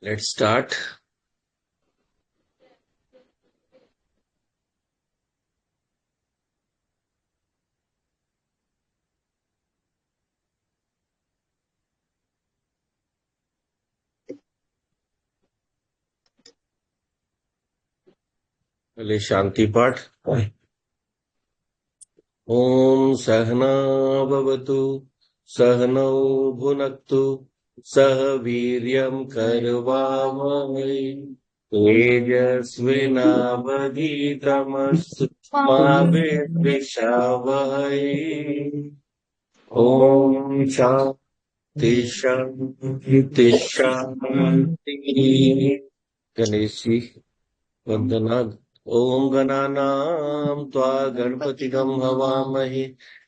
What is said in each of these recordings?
Let's start. पहले शांति पाठ। ओम सहना भवतु सहनौ भुनक्तु सह वीर्यं करवावहै तेजस्विनावधीतमस्तु मा विद्विषावहै। ओम शांति शांति शांति। गणेश जी वंदना। ओम गणानां त्वा गणपतिगं हवामहे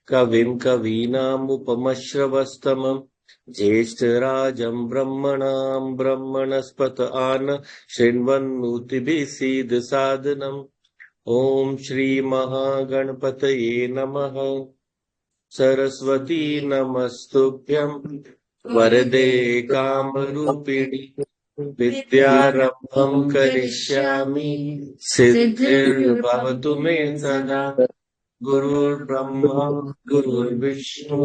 कविं कवीनामुपमश्रवस्तमम् ज्येष्ठराजं ब्रह्मणां ब्रह्मणस्पत आन शृण्वन्नोतिभिः सीदसादनम्। ओम श्री महागणपतये नमः। सरस्वती नमस्तुभ्यं वरदे कामरूपिणि विद्यारम्भं करिष्यामि सिद्धिर्भवतु मे सदा। गुरुर्ब्रह्मा गुरुर्विष्णु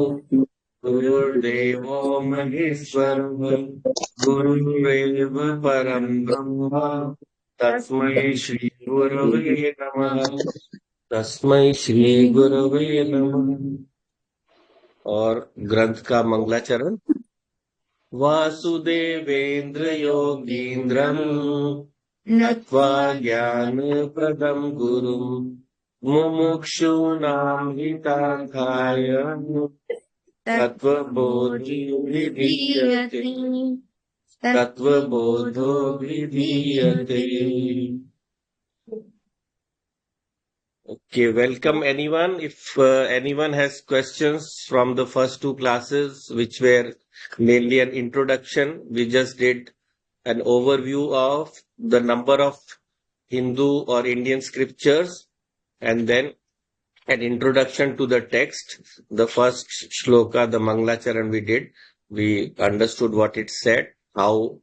गुरुर्देवो महेश्वरः गुरुरेव परं ब्रह्म तस्मै श्री गुरवे नमः। तस्मै श्री गुरवे नमः। और ग्रंथ का मंगलाचरण। वासुदेवेन्द्र योगीन्द्रं नत्वा ज्ञानप्रदं गुरुं मुमुक्षूणां हितार्थाय तत्त्वबोधो विधीयते। Okay, welcome anyone. If anyone has questions from the first two classes, which were mainly an introduction, we just did an overview of the number of Hindu or Indian scriptures and then an introduction to the text. The first shloka, the Mangalacharan we did, we understood what it said, how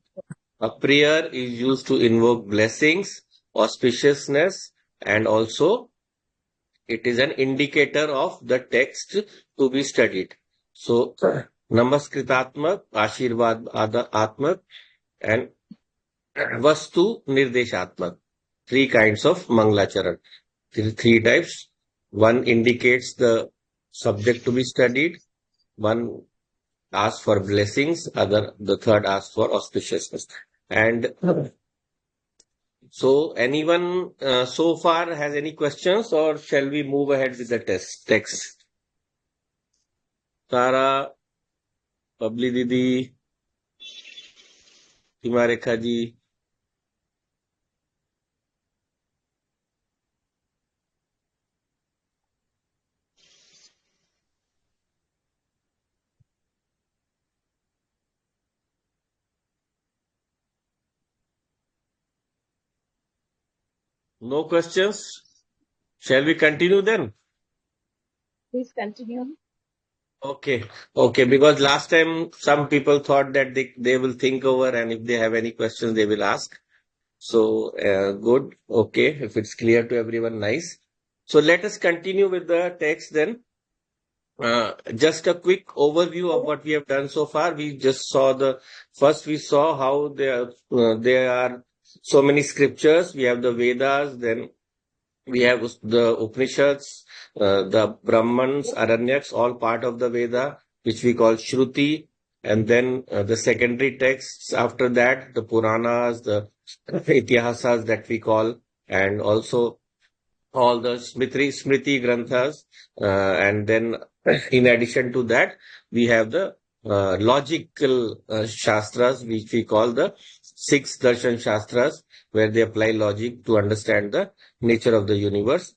a prayer is used to invoke blessings, auspiciousness, and also it is an indicator of the text to be studied. So, Namaskritatmak, Ashirvad Atmak, and Vastu Nirdeshatmak. Three kinds of Mangalacharan. Three types. One indicates the subject to be studied. One asks for blessings. The third asks for auspiciousness. And so, anyone so far has any questions, or shall we move ahead with the text? Tara, Pabli Didi, Himarekha ji. No questions? Shall we continue then? Please continue. Okay, because last time some people thought that they will think over, and if they have any questions, they will ask. So, good. Okay, if it's clear to everyone, nice. So, let us continue with the text then. Just a quick overview of what we have done so far. We just saw we saw how there are so many scriptures. We have the Vedas, then we have the Upanishads, the Brahmans, Aranyaks, all part of the Veda, which we call Shruti. And then the secondary texts after that, the Puranas, the Itihasas that we call, and also all the Smriti Granthas. And then in addition to that, we have the logical Shastras, which we call the six Darshan Shastras, where they apply logic to understand the nature of the universe.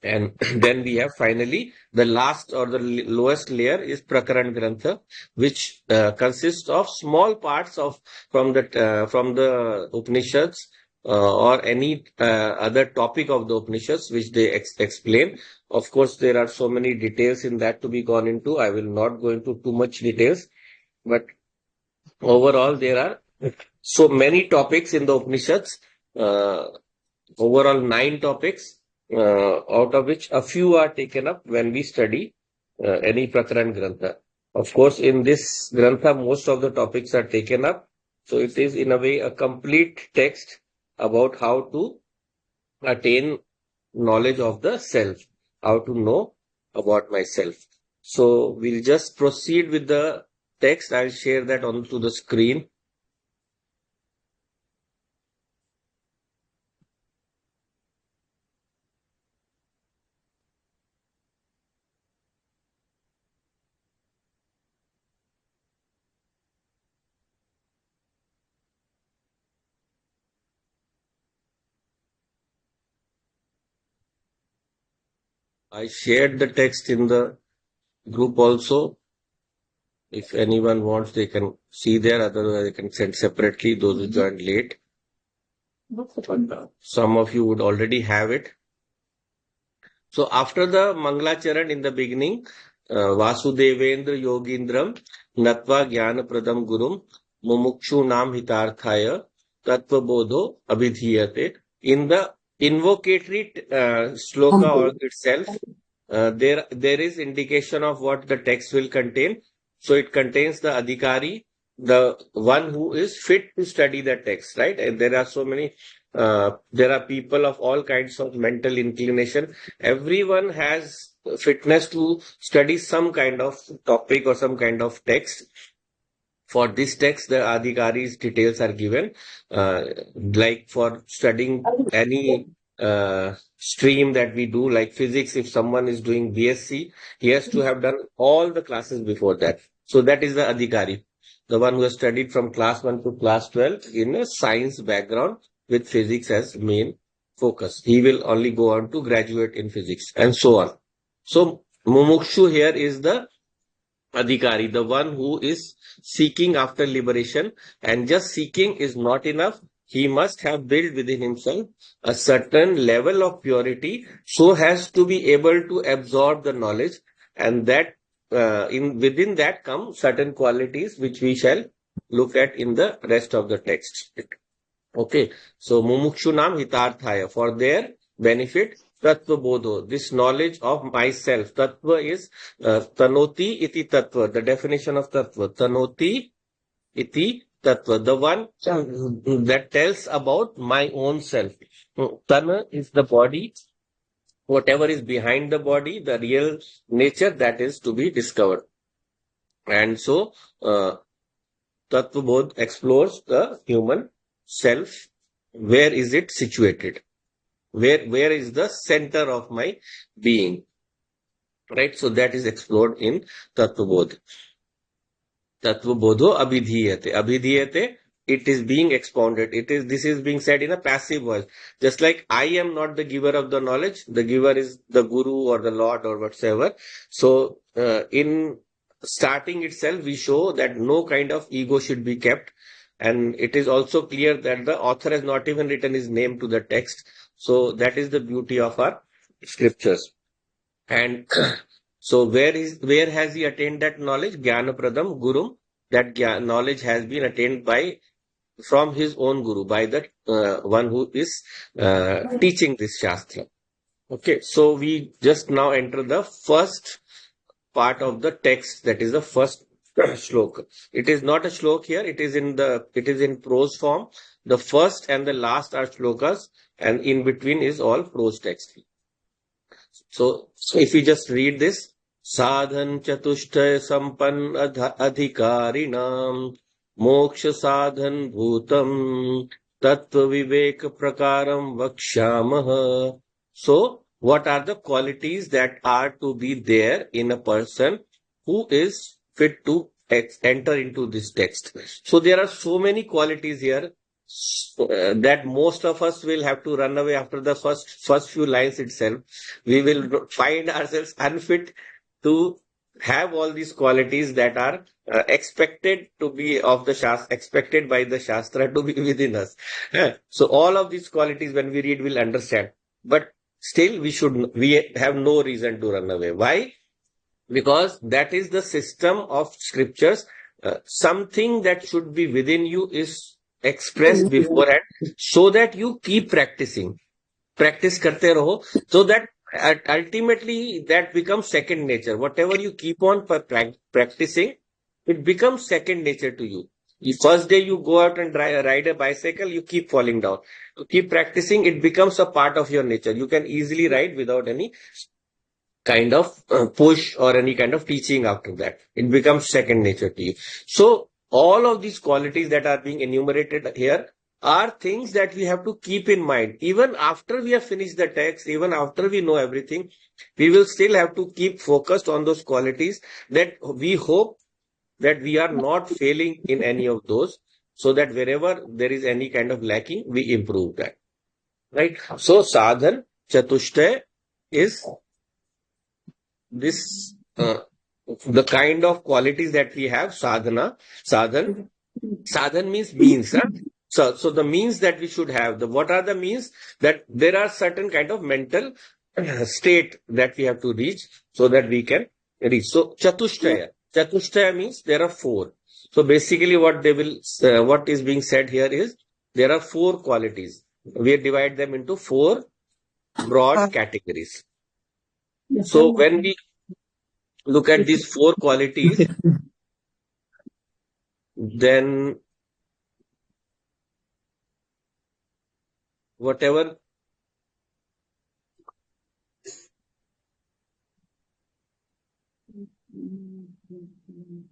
And then we have finally the last or the lowest layer is Prakaran Grantha, which consists of small parts from the Upanishads or any other topic of the Upanishads, which they explain. Of course, there are so many details in that to be gone into. I will not go into too much details, but overall there are So many topics in the Upanishads, overall 9 topics, out of which a few are taken up when we study any Prakaran Grantha. Of course, in this Grantha, most of the topics are taken up. So it is in a way a complete text about how to attain knowledge of the self, how to know about myself. So we'll just proceed with the text. I'll share that onto the screen. I shared the text in the group also. If anyone wants, they can see there. Otherwise, they can send separately those who joined late. Some of you would already have it. So after the Mangalacharan in the beginning, Vasudevendra Yogindram Natva Jnana Pradam Gurum Mumukshu Nam Hitarthaya Tattwabodho Abhidhiyate. In the invocatory sloka or itself, there is indication of what the text will contain. So it contains the Adhikari, the one who is fit to study the text, right? And there are so many, there are people of all kinds of mental inclination. Everyone has fitness to study some kind of topic or some kind of text. For this text, the Adhikari's details are given. Like for studying any stream that we do, like physics, if someone is doing BSc, he has to have done all the classes before that. So that is the Adhikari, the one who has studied from class 1 to class 12 in a science background with physics as main focus. He will only go on to graduate in physics and so on. So Mumukshu here is the Adhikari, the one who is seeking after liberation, and just seeking is not enough. He must have built within himself a certain level of purity, so has to be able to absorb the knowledge, and that in within that come certain qualities which we shall look at in the rest of the text. Okay, so mumukshunam hitarthaya, for their benefit, Tattwabodho, this knowledge of myself. Tattva is tanoti iti tattva, the definition of tattva. Tanoti iti tattva, the one that tells about my own self. Tana is the body, whatever is behind the body, the real nature that is to be discovered. And so, Tattwabodh explores the human self. Where is it situated? Where is the center of my being? Right? So that is explored in Tattwabodh. Tattwabodho abhidhiyate. Abhidhiyate, it is being expounded. This is being said in a passive voice. Just like I am not the giver of the knowledge, the giver is the guru or the Lord or whatsoever. So in starting itself, we show that no kind of ego should be kept. And it is also clear that the author has not even written his name to the text. So that is the beauty of our scriptures. And so where has he attained that knowledge? Jnanapradam Gurum. That knowledge has been attained by from his own guru, by the one who is teaching this shastra. Okay, so we just now enter the first part of the text, that is the first shlok. It is not a shlok here, it is in prose form. The first and the last are shlokas, and in between is all prose text. So if we just read this, sadhan chatushtay sampan adhikarinam moksha sadhan bhutam tattva vivek prakaram vakshamaha. So what are the qualities that are to be there in a person who is fit to enter into this text? So there are so many qualities here that most of us will have to run away after the first few lines itself. We will find ourselves unfit to have all these qualities that are expected to be of the shastra, expected by the shastra to be within us. So all of these qualities, when we read, we'll understand. But still, we have no reason to run away. Why? Because that is the system of scriptures. Something that should be within you is expressed beforehand so that you keep practicing. Practice karte raho so that ultimately that becomes second nature. Whatever you keep on practicing, it becomes second nature to you. The first day you go out and ride a bicycle, you keep falling down. You keep practicing, it becomes a part of your nature. You can easily ride without any kind of push or any kind of teaching after that. It becomes second nature to you. So all of these qualities that are being enumerated here are things that we have to keep in mind. Even after we have finished the text, even after we know everything, we will still have to keep focused on those qualities that we hope that we are not failing in any of those, so that wherever there is any kind of lacking, we improve that. Right? So sadhan, chatushtay is this the kind of qualities that we have. Sadhan means, huh? So the means that we should have, the what are the means? That there are certain kind of mental state that we have to reach so that we can reach. So chatushtaya means there are four. So basically what is being said here is there are four qualities. We divide them into four broad categories. So when we look at these four qualities, then whatever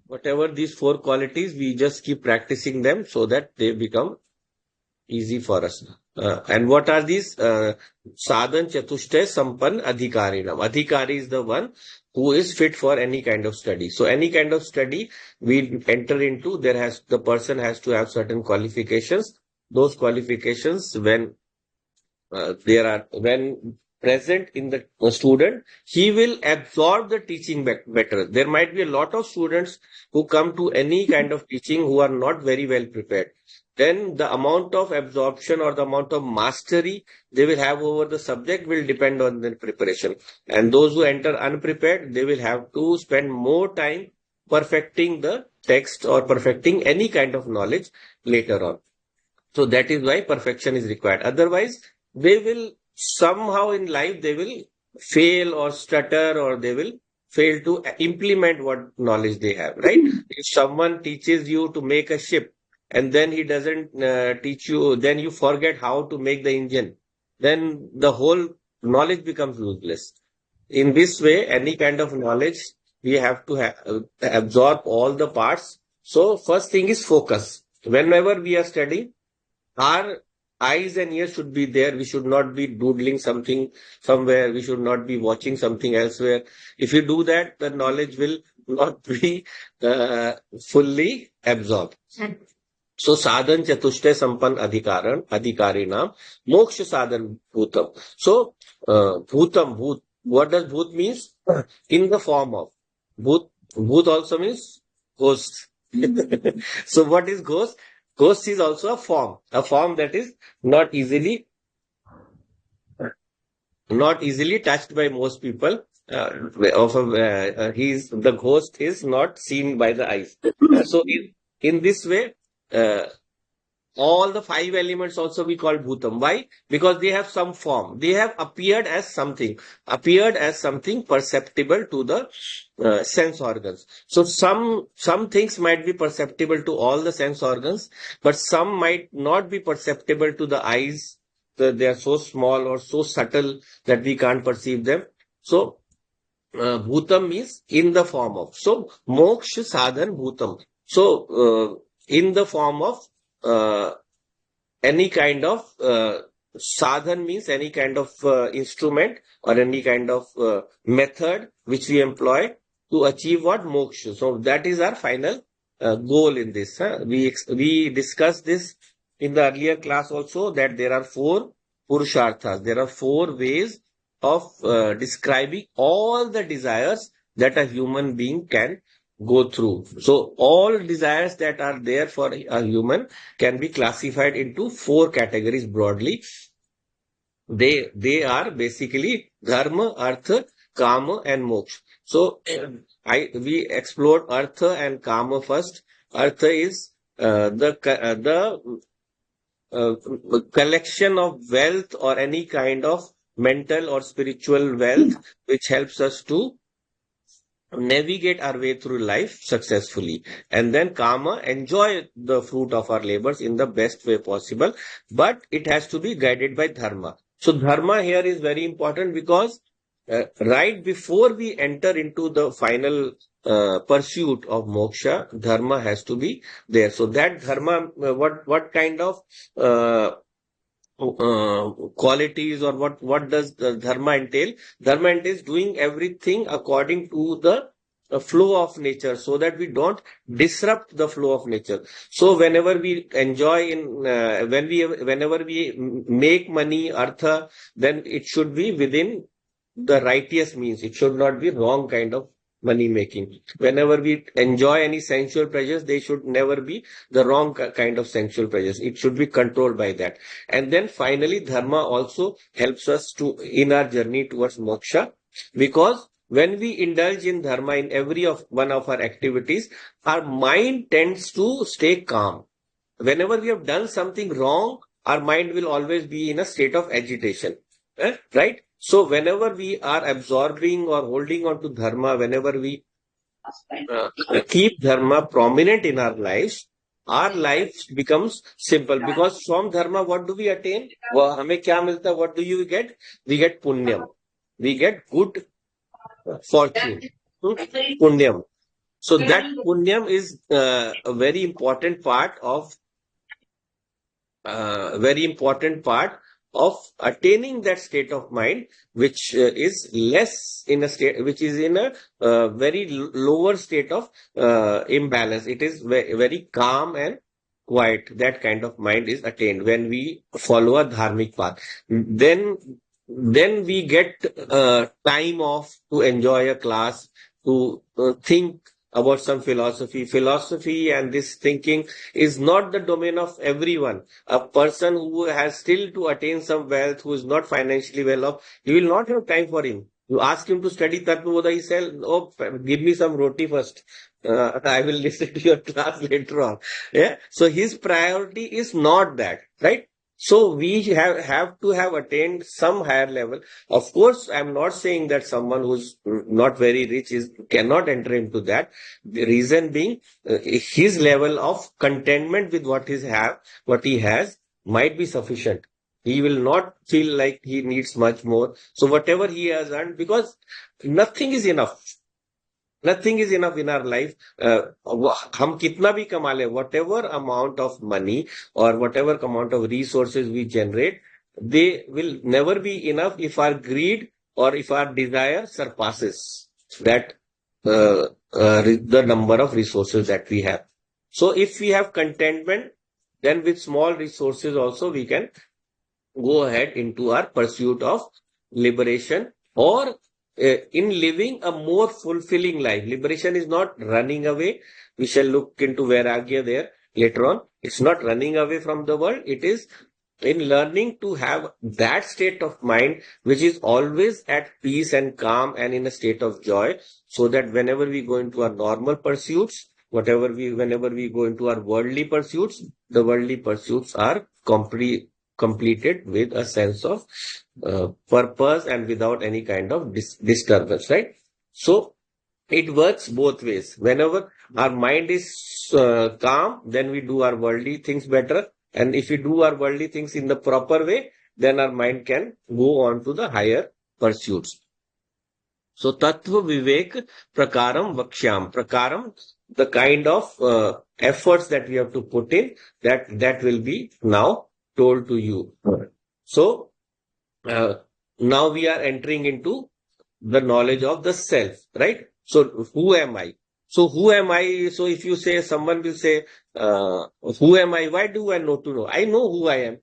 whatever these four qualities, we just keep practicing them so that they become easy for us. And what are these? Sadhan Chatushtay Sampan Adhikarinam. Adhikari is the one who is fit for any kind of study. So any kind of study we enter into, the person has to have certain qualifications. Those qualifications, when present in the student, he will absorb the teaching better. There might be a lot of students who come to any kind of teaching who are not very well prepared. Then the amount of absorption or the amount of mastery they will have over the subject will depend on their preparation. And those who enter unprepared, they will have to spend more time perfecting the text or perfecting any kind of knowledge later on. So that is why perfection is required. Otherwise, they will somehow in life, they will fail or stutter, or they will fail to implement what knowledge they have, right? If someone teaches you to make a ship and then he doesn't teach you, then you forget how to make the engine, then the whole knowledge becomes useless. In this way, any kind of knowledge, we have to absorb all the parts. So first thing is focus. Whenever we are studying, our eyes and ears should be there. We should not be doodling something somewhere. We should not be watching something elsewhere. If you do that, the knowledge will not be fully absorbed. So sadhan chatushtay sampan adhikari naam, moksha sadhan bhutam. So bhoot. What does bhoot means? In the form of. Bhoot also means ghost. So what is ghost? Ghost is also a form that is not easily touched by most people. The ghost is not seen by the eyes. So in this way, uh, all the five elements also we call bhutam. Why? Because they have some form. They have appeared as something perceptible to the sense organs. So some things might be perceptible to all the sense organs, but some might not be perceptible to the eyes. They are so small or so subtle that we can't perceive them. So bhutam means in the form of. So moksha sadhan bhutam. So in the form of any kind of sadhan means any kind of instrument or any kind of method which we employ to achieve what moksha. So that is our final goal in this. We discussed this in the earlier class also, that there are four purusharthas. There are four ways of describing all the desires that a human being can go through. So all desires that are there for a human can be classified into four categories broadly. They are basically dharma, artha, kama, and moksha. So we explored artha and kama first. Artha is the collection of wealth or any kind of mental or spiritual wealth which helps us to navigate our way through life successfully, and then karma enjoy the fruit of our labors in the best way possible, but it has to be guided by dharma. So dharma here is very important because right before we enter into the final pursuit of moksha, dharma has to be there. So that dharma, what kind of uh, qualities, or what does the dharma entail? Dharma entails doing everything according to the flow of nature, so that we don't disrupt the flow of nature. So whenever we enjoy in whenever we make money, artha, then it should be within the righteous means. It should not be wrong kind of money making. Whenever we enjoy any sensual pleasures, they should never be the wrong kind of sensual pleasures. It should be controlled by that. And then finally, dharma also helps us to in our journey towards moksha, because when we indulge in dharma in every of one of our activities, our mind tends to stay calm. Whenever we have done something wrong, our mind will always be in a state of agitation. Right? So whenever we are absorbing or holding on to dharma, whenever we uh, keep dharma prominent in our life becomes simple. Because from dharma, what do we attain? हमें क्या मिलता है? What do you get? We get punyam. We get good fortune. Punyam. So that punyam is a very important part of attaining that state of mind, which is less in a state, which is in a very lower state of imbalance. It is very calm and quiet. That kind of mind is attained when we follow a dharmic path. Then we get time off to enjoy a class, to think about some philosophy. Philosophy and this thinking is not the domain of everyone. A person who has still to attain some wealth, who is not financially well off, you will not have time for him. You ask him to study Tattwabodha, he says, "Oh, give me some roti first. I will listen to your class later on." Yeah. So his priority is not that, right? So we have to have attained some higher level. Of course, I'm not saying that someone who's not very rich cannot enter into that. The reason being, his level of contentment with what he has might be sufficient. He will not feel like he needs much more. So whatever he has earned, because nothing is enough. Nothing is enough in our life. हम कितना भी कमा ले, whatever amount of money or whatever amount of resources we generate, they will never be enough if our greed or if our desire surpasses that the number of resources that we have. So if we have contentment, then with small resources also we can go ahead into our pursuit of liberation, or in living a more fulfilling life. Liberation is not running away. We shall look into Vairagya there later on. It's not running away from the world. It is in learning to have that state of mind which is always at peace and calm and in a state of joy, so that whenever we go into our normal pursuits, whenever we go into our worldly pursuits, the worldly pursuits are completed with a sense of purpose and without any kind of disturbance, right? So it works both ways. Whenever our mind is calm, then we do our worldly things better. And if we do our worldly things in the proper way, then our mind can go on to the higher pursuits. So Tattva Vivek Prakaram Vakshyam. Prakaram, the kind of efforts that we have to put in, that will be now told to you. So uh, now we are entering into the knowledge of the self, right? So who am I? So who am I? So if you say, someone will say, who am I? Why do I know to know? I know who I am.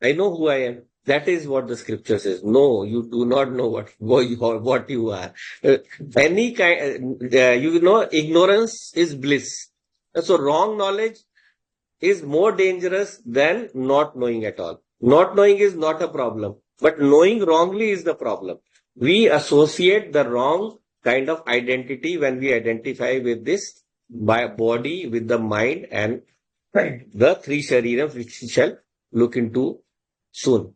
I know who I am. That is what the scripture says. No, you do not know what you are. Any kind, ignorance is bliss. So wrong knowledge is more dangerous than not knowing at all. Not knowing is not a problem, but knowing wrongly is the problem. We associate the wrong kind of identity when we identify with this by body, with the mind, and the three sharirams, which look into soon.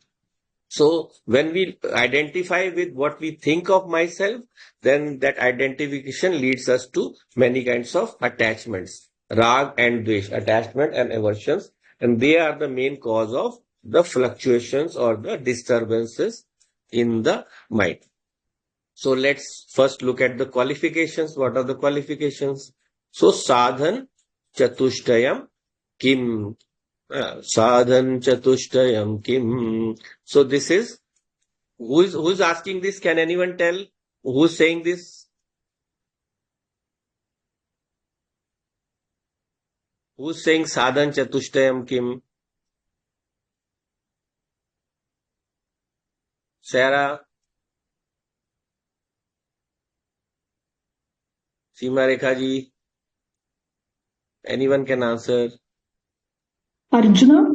So when we identify with what we think of myself, then that identification leads us to many kinds of attachments, rag and dvesh, attachment and aversions, and they are the main cause of the fluctuations or the disturbances in the mind. So let's first look at the qualifications. What are the qualifications? So sadhan chatushtayam kim. Sadhan chatushtayam kim. So this is who's asking this? Can anyone tell who's saying this? Who's saying sadhan chatushtayam kim? Sarah, Seema Rekha ji, anyone can answer. Arjuna?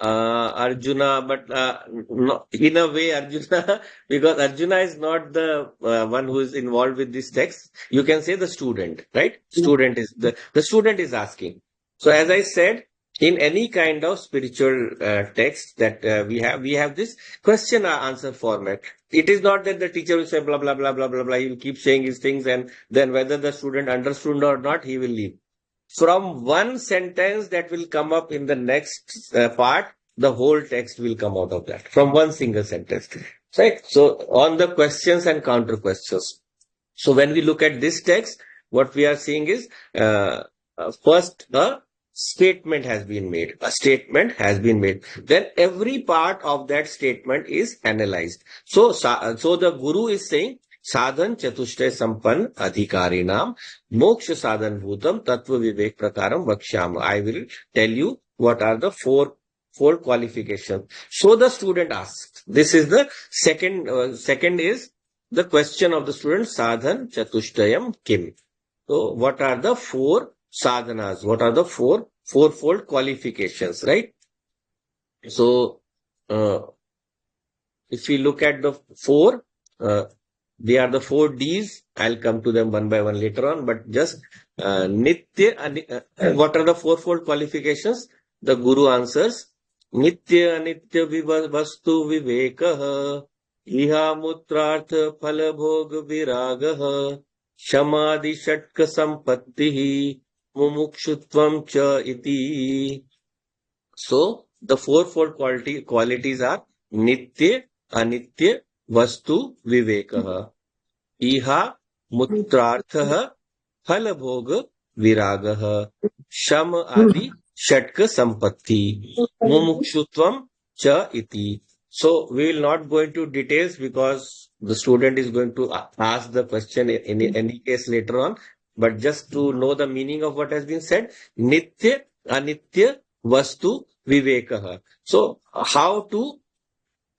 Arjuna, but no, in a way, Arjuna, because Arjuna is not the one who is involved with this text. You can say the student, right? Student is the student is asking. So as I said, in any kind of spiritual text that we have this question answer format. It is not that the teacher will say blah blah blah blah blah blah. He will keep saying his things, and then whether the student understood or not, he will leave. From one sentence that will come up in the next part, the whole text will come out of that from one single sentence. Right? So on the questions and counter questions. So when we look at this text, what we are seeing is first a statement has been made. A statement has been made. Then every part of that statement is analyzed. So the Guru is saying, साधन चतुष्टय संपन्न अधिकारी नाम मोक्ष साधन भूतम तत्व विवेक प्रकारम वक्ष्याम. I will tell you what are the four qualifications. So the student asks. This is the second is the question of the student. Sadhan chatushtayam kim. So what are the four sadhanas? What are the fourfold qualifications? Right. So if we look at the four. They are the 4 Ds. I'll come to them one by one later on, but just Nitya. What are the fourfold qualifications? The Guru answers, Nitya Anitya Vastu Vivekah, Iha Mutrartha Phala Bhog Viragah, Shamadhi Shatka Sampattihi, Mumukshutvam Cha Iti. So, the fourfold qualities are Nitya, Anitya, Vastu Vivekah. Iha Mutrarthah Phalabhog Viragah. Sham Adi Shatka Sampatti. Mumukshutvam Cha Iti. So we will not go into details because the student is going to ask the question in any case later on. But just to know the meaning of what has been said, Nitya, Anitya, Vastu, Vivekah. So how to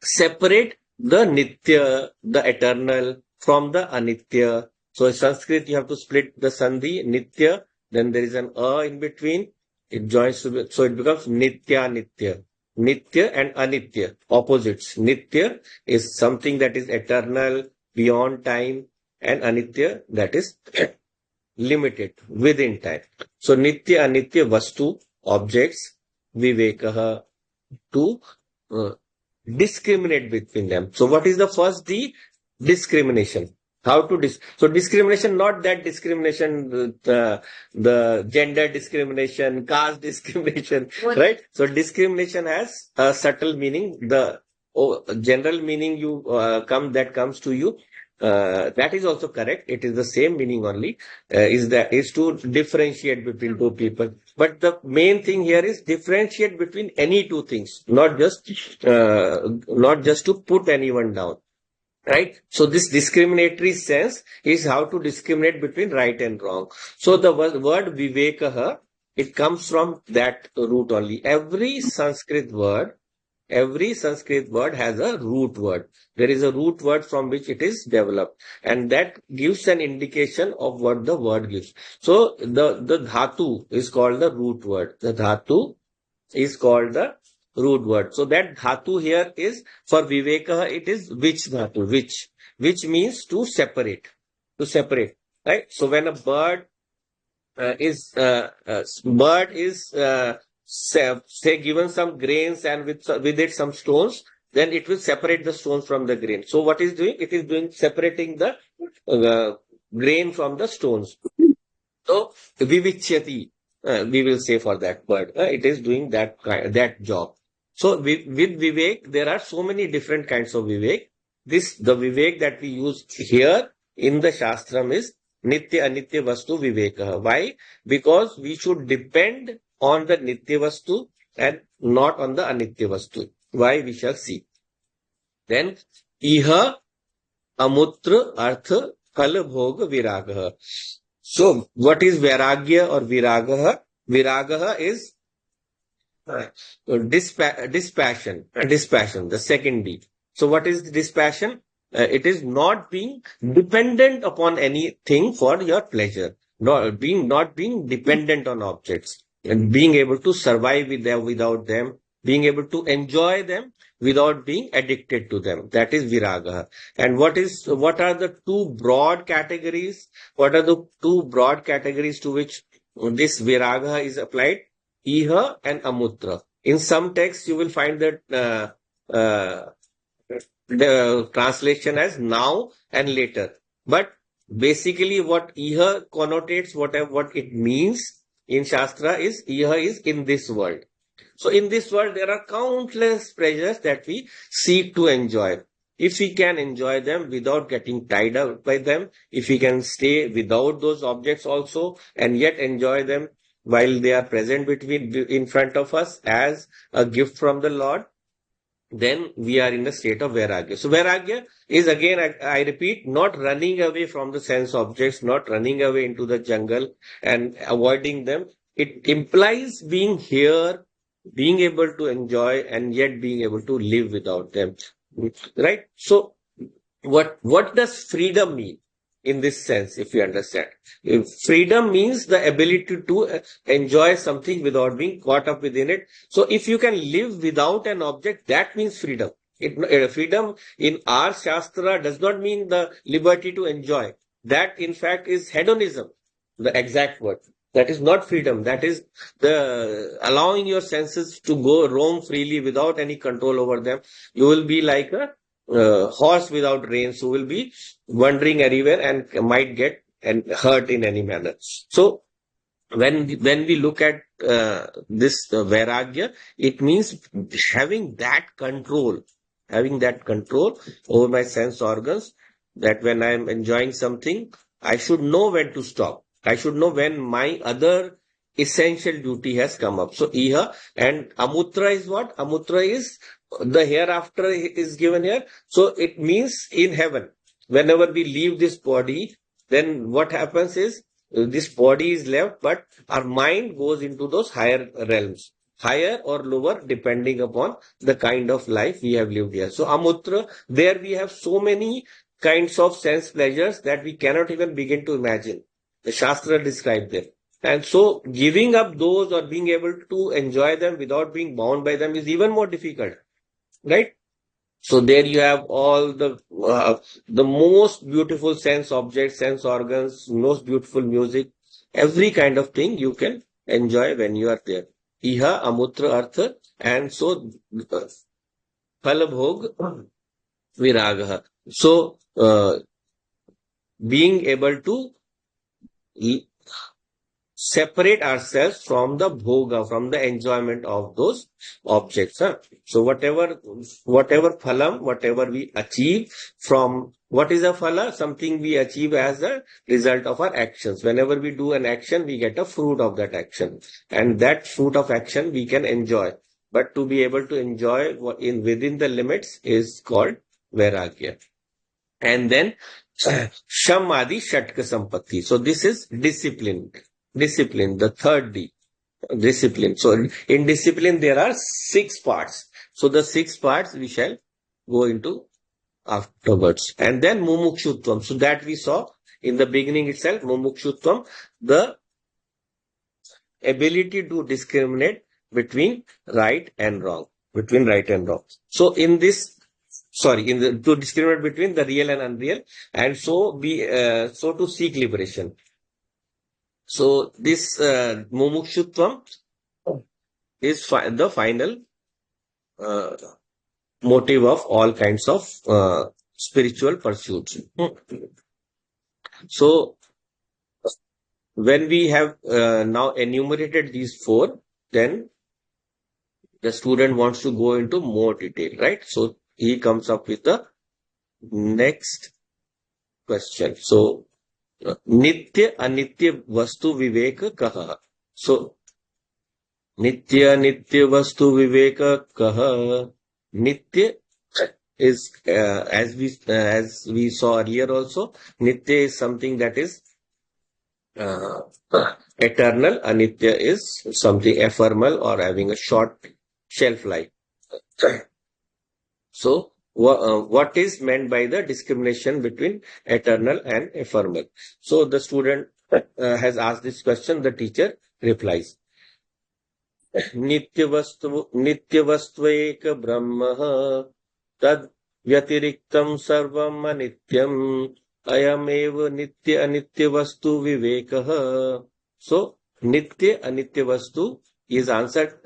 separate the Nitya, the eternal, from the Anitya. So in Sanskrit, you have to split the Sandhi, Nitya, then there is an in between. It joins to so it becomes Nitya, Nitya. Nitya and Anitya, opposites. Nitya is something that is eternal, beyond time, and Anitya that is limited, within time. So Nitya, Anitya, Vastu, objects, Vivekaha, to discriminate between them. So what is the first? The discrimination. How to so discrimination, not that discrimination, the gender discrimination, caste discrimination, right? So discrimination has a subtle meaning. The general meaning that comes to you, that is also correct. It is the same meaning only. Is to differentiate between two people. But the main thing here is differentiate between any two things, not just to put anyone down. Right? So this discriminatory sense is how to discriminate between right and wrong. So the word vivekaha, it comes from that root only. Every Sanskrit word has a root word. There is a root word from which it is developed, and that gives an indication of what the word gives. So the dhatu is called the root word. The dhatu is called the root word. So that dhatu here is for viveka. It is which dhatu, which means to separate, right? So when a bird is say given some grains and with it some stones, then it will separate the stones from the grain. So what is doing? It is doing separating the grain from the stones. So vivichyati, we will say for that word. It is doing that job. So with vivek, there are so many different kinds of vivek. The vivek that we use here in the shastram is nitya anitya vastu viveka. Why? Because we should depend on the nitya vastu and not on the anitya vastu. Why? We shall see. Then iha amutra artha phal bhog viragah. So, what is Vairagya or Viragaha? Viragaha is dispassion, the second D. So, what is dispassion? It is not being dependent upon anything for your pleasure, not being dependent on objects, and being able to survive with them without them, being able to enjoy them without being addicted to them. That is Viraga. And what are the two broad categories? What are the two broad categories to which this Viraga is applied? Iha and Amutra. In some texts, you will find that the translation as now and later. But basically, what Iha connotates, what it means in Shastra is Iha is in this world. So in this world, there are countless pleasures that we seek to enjoy. If we can enjoy them without getting tied up by them, if we can stay without those objects also and yet enjoy them while they are present in front of us as a gift from the Lord, then we are in the state of Vairagya. So Vairagya is again, I repeat, not running away from the sense objects, not running away into the jungle and avoiding them. It implies being here, being able to enjoy and yet being able to live without them. Right? So what does freedom mean in this sense, if you understand? If freedom means the ability to enjoy something without being caught up within it. So if you can live without an object, that means freedom. Freedom in our Shastra does not mean the liberty to enjoy. That in fact is hedonism, the exact word. That is not freedom. That is the allowing your senses to go roam freely without any control over them. You will be like a horse without reins who will be wandering anywhere and might get and hurt in any manner. So when we look at this vairagya, it means having that control over my sense organs, that when I am enjoying something, I should know when to stop. I should know when my other essential duty has come up. So iha and amutra is what? Amutra is the hereafter is given here. So it means in heaven. Whenever we leave this body, then what happens is this body is left, but our mind goes into those higher realms, higher or lower, depending upon the kind of life we have lived here. So Amutra, there we have so many kinds of sense pleasures that we cannot even begin to imagine. The Shastra described them. And so giving up those or being able to enjoy them without being bound by them is even more difficult, right? So there you have all the most beautiful sense objects, sense organs, most beautiful music, every kind of thing you can enjoy when you are there. Iha, amutra, artha, and so phalabhog, viragaha. So being able to separate ourselves from the bhoga, from the enjoyment of those objects. Huh? So whatever phalam, whatever we achieve from, what is a phala? Something we achieve as a result of our actions. Whenever we do an action, we get a fruit of that action. And that fruit of action we can enjoy. But to be able to enjoy within the limits is called vairagya. And then Shamadi Shatka Sampatti. So this is discipline. Discipline, the third D. Discipline. So in discipline, there are 6 parts. So the 6 parts we shall go into afterwards. And then Mumukshutvam. So that we saw in the beginning itself, Mumukshutvam, the ability to discriminate between right and wrong. Between right and wrong. So in this, to discriminate between the real and unreal, and so to seek liberation. So this mumukshutvam is the final uh, motive of all kinds of spiritual pursuits. So when we have now enumerated these four, then the student wants to go into more detail, right? So he comes up with the next question. So nitya anitya vastu vivek kaha. So nitya nitya vastu viveka kaha. Nitya is as we saw earlier also. Nitya is something that is uh, eternal. Anitya is something ephemeral or having a short shelf life. So, what is meant by the discrimination between eternal and ephemeral? So, the student has asked this question. The teacher replies, Nityavastu Brahma tad Vyatiriktam Sarvam Anityam Ayamev Nitya Anitya Vastu Vivekaha. So, Nitya Anitya Vastu is answered.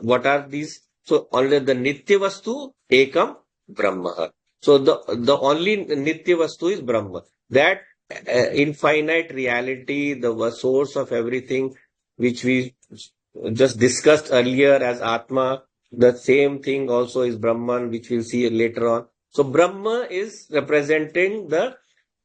What are these? So, only the Nitya Vastu Ekam Brahma. So, the only Nitya Vastu is Brahma. That infinite reality, the source of everything, which we just discussed earlier as Atma. The same thing also is Brahman, which we'll see later on. So Brahma is representing the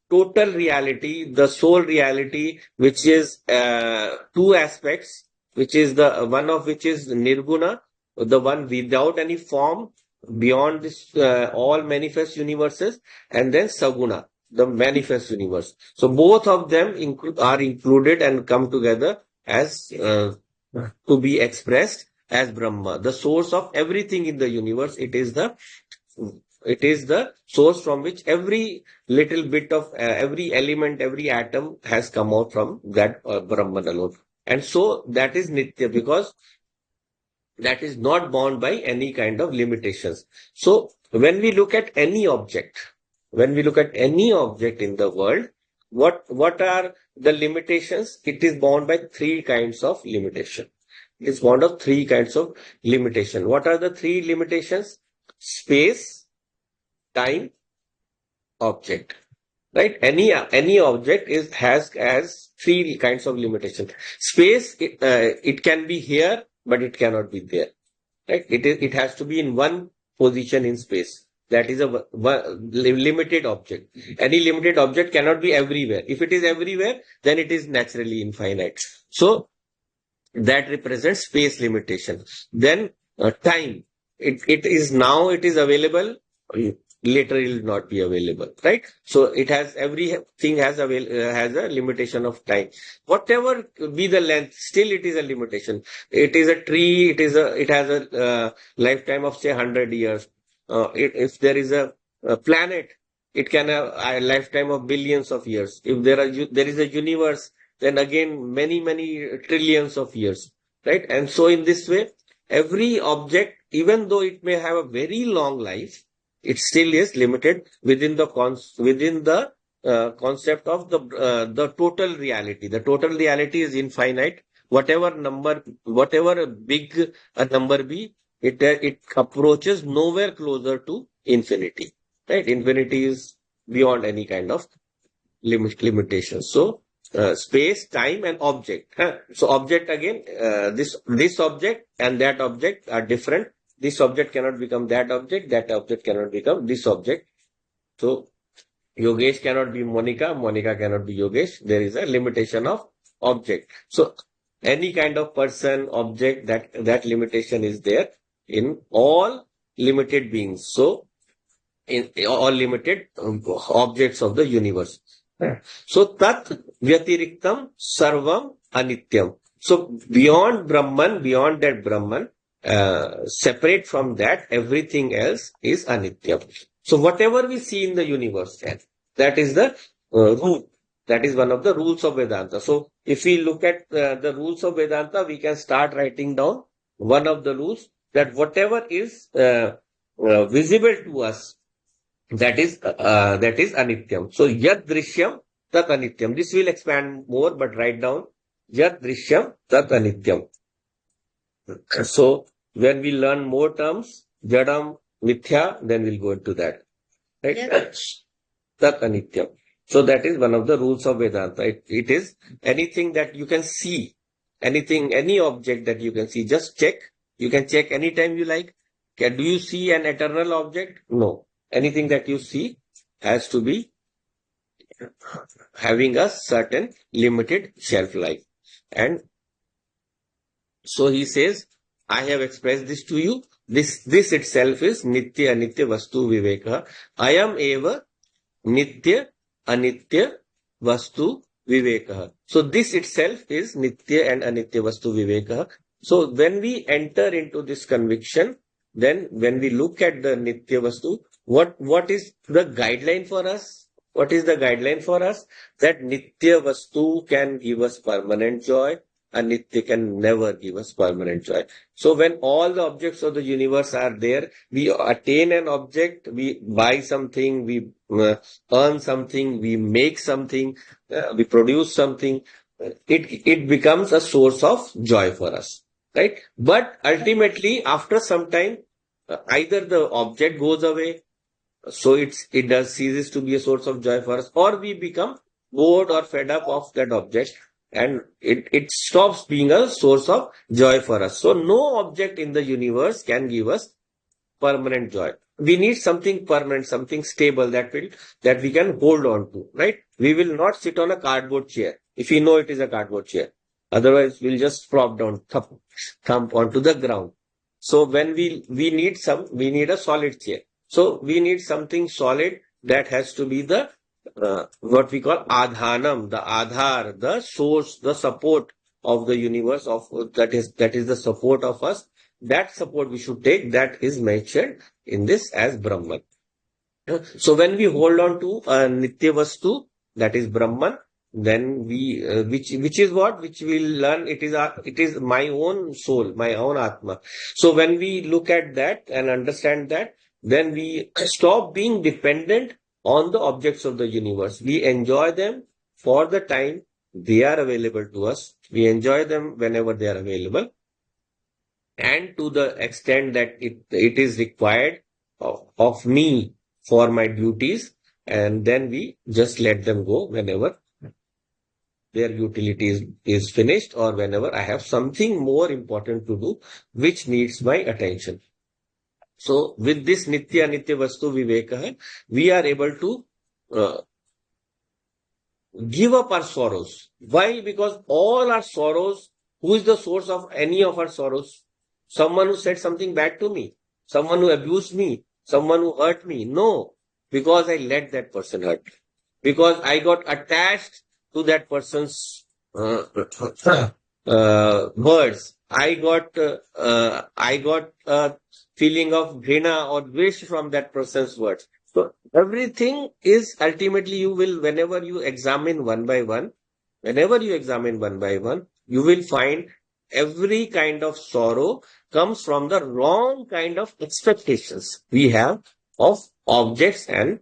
total reality, the soul reality, which is two aspects, which is the one of which is Nirguna, the one without any form, beyond this all manifest universes, and then Saguna, the manifest universe. So both of them are included and come together as to be expressed as Brahma, the source of everything in the universe. It is the source from which every little bit of every element, every atom has come out from that Brahman alone. And so that is Nitya because that is not bound by any kind of limitations. So when we look at any object, when we look at any object in the world, what are the limitations? It is bound by three kinds of limitation. It is bound of three kinds of limitation. What are the three limitations? Space, time, object. Right? Any object has three kinds of limitation. Space, it can be here, but it cannot be there. Right? It has to be in one position in space. That is a limited object. Any limited object cannot be everywhere. If it is everywhere, then it is naturally infinite. So that represents space limitation. Then time. It is available. Later it will not be available, right? So it has everything has a limitation of time. Whatever be the length, still it is a limitation. It is a tree. It has a lifetime of say 100 years. If there is a planet, it can have a lifetime of billions of years. If there is a universe, then again many trillions of years, right? And so in this way, every object, even though it may have a very long life, it still is limited within the concept of the total reality. The total reality is infinite. Whatever big a number be, it approaches nowhere closer to infinity. Right? Infinity is beyond any kind of limitation. So space, time, and object. Huh? So object again, this object and that object are different. This object cannot become that object cannot become this object. So Yogesh cannot be Monica, Monica cannot be Yogesh. There is a limitation of object. So any kind of person, object, that limitation is there in all limited beings. So in all limited objects of the universe. So tat vyatiriktam sarvam anityam. So beyond Brahman, beyond that Brahman, separate from that, everything else is anityam. So whatever we see in the universe, that is the rule. That is one of the rules of Vedanta. So if we look at the rules of Vedanta, we can start writing down one of the rules that whatever is visible to us, that is anityam. So yad drishyam tat anityam. This will expand more, but write down yad drishyam tat anityam. So when we learn more terms, Jadam, Mithya, then we'll go into that. Right? Yeah. Tat Anityam. So that is one of the rules of Vedanta. It is anything that you can see, anything, any object that you can see, just check. You can check anytime you like. Do you see an eternal object? No. Anything that you see has to be having a certain limited shelf life. And so he says, I have expressed this to you. This itself is Nitya Anitya Vastu Viveka. I am eva Nitya Anitya Vastu Viveka. So this itself is Nitya and Anitya Vastu Viveka. So when we enter into this conviction, then when we look at the Nitya Vastu, what is the guideline for us? What is the guideline for us? That Nitya Vastu can give us permanent joy. Anitya can never give us permanent joy. So when all the objects of the universe are there, we attain an object, we buy something, we earn something, we make something, we produce something, it becomes a source of joy for us, right? But ultimately, after some time, either the object goes away, so it does ceases to be a source of joy for us, or we become bored or fed up of that object, and it stops being a source of joy for us. So no object in the universe can give us permanent joy. We need something permanent, something stable that we can hold on to, right? We will not sit on a cardboard chair if we know it is a cardboard chair. Otherwise, we'll just flop down, thump onto the ground. So when we need a solid chair. So we need something solid that has to be the what we call adhanam, the adhar, the source, the support of the universe of that is the support of us. That support we should take, that is mentioned in this as Brahman. So when we hold on to Nitya Vastu, that is Brahman, then we which is what which we will learn. It is my own soul, my own Atma. So when we look at that and understand that, then we stop being dependent on the objects of the universe. We enjoy them for the time they are available to us. We enjoy them whenever they are available, and to the extent that it is required of me for my duties, and then we just let them go whenever their utility is finished, or whenever I have something more important to do which needs my attention. So with this Nitya Anitya Vastu Viveka, we are able to uh, give up our sorrows. Why? Because all our sorrows, who is the source of any of our sorrows? Someone who said something bad to me, someone who abused me, someone who hurt me. No, because I let that person hurt me. Because I got attached to that person's words. I got a feeling of grina or wish from that person's words. So everything is ultimately whenever you examine one by one, you will find every kind of sorrow comes from the wrong kind of expectations we have of objects and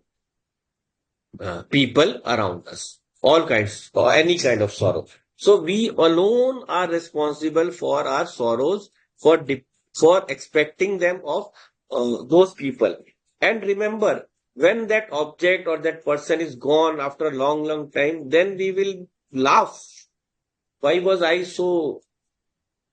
people around us, all kinds, or any kind of sorrow. So we alone are responsible for our sorrows, for expecting them of those people. And remember, when that object or that person is gone after a long, long time, then we will laugh. Why was I so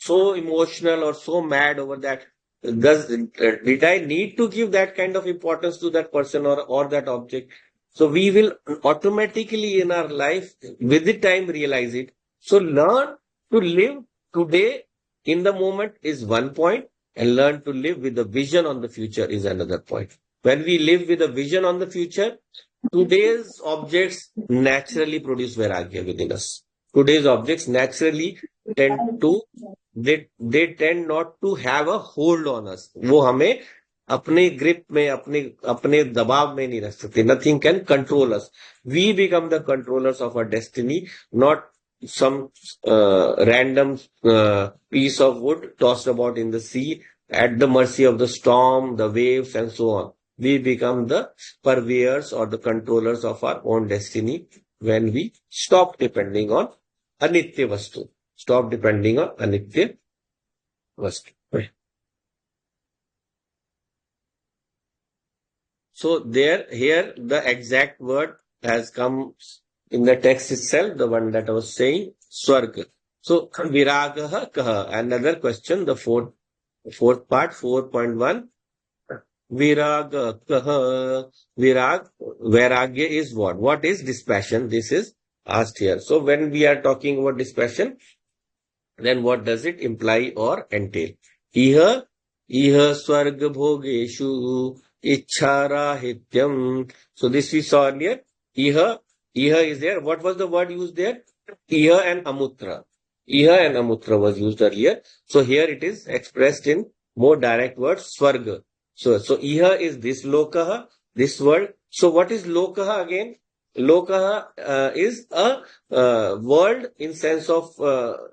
emotional or so mad over that? Did I need to give that kind of importance to that person or that object? So we will automatically in our life with the time realize it. So learn to live today in the moment is one point, and learn to live with the vision on the future is another point. When we live with a vision on the future, today's objects naturally produce vairagya within us. Today's objects naturally tend to they tend not to have a hold on us. वो हमें अपने grip में अपने दबाव में नहीं रख सकते. Nothing can control us. We become the controllers of our destiny, not some random piece of wood tossed about in the sea at the mercy of the storm, the waves, and so on. We become the purveyors or the controllers of our own destiny when we stop depending on anitya vastu. Stop depending on anitya First. So here, the exact word has come in the text itself, the one that I was saying, Swarga. So, Viragaha Kaha. Another question, the fourth part, 4.1. Viraga Kaha. Vairagya is what? What is dispassion? This is asked here. So, when we are talking about dispassion, then what does it imply or entail? Iha, iha swarga bhogeshu ichharahityam. So this we saw earlier. Iha, iha is there. What was the word used there? Iha and amutra. Iha and amutra was used earlier. So here it is expressed in more direct words, swarga. So iha is this lokaha, this world. So what is lokaha again? Lokaha is a word in sense of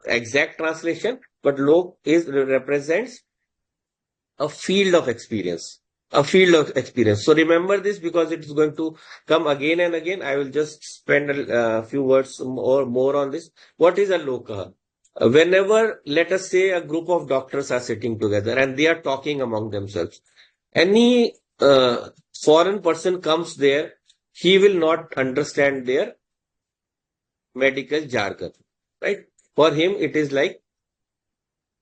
exact translation, but lok is represents a field of experience. A field of experience. So remember this because it's going to come again and again. I will just spend a few words or more on this. What is a lokaha? Whenever, let us say, a group of doctors are sitting together and they are talking among themselves, any foreign person comes there, he will not understand their medical jargon, right? For him, it is like,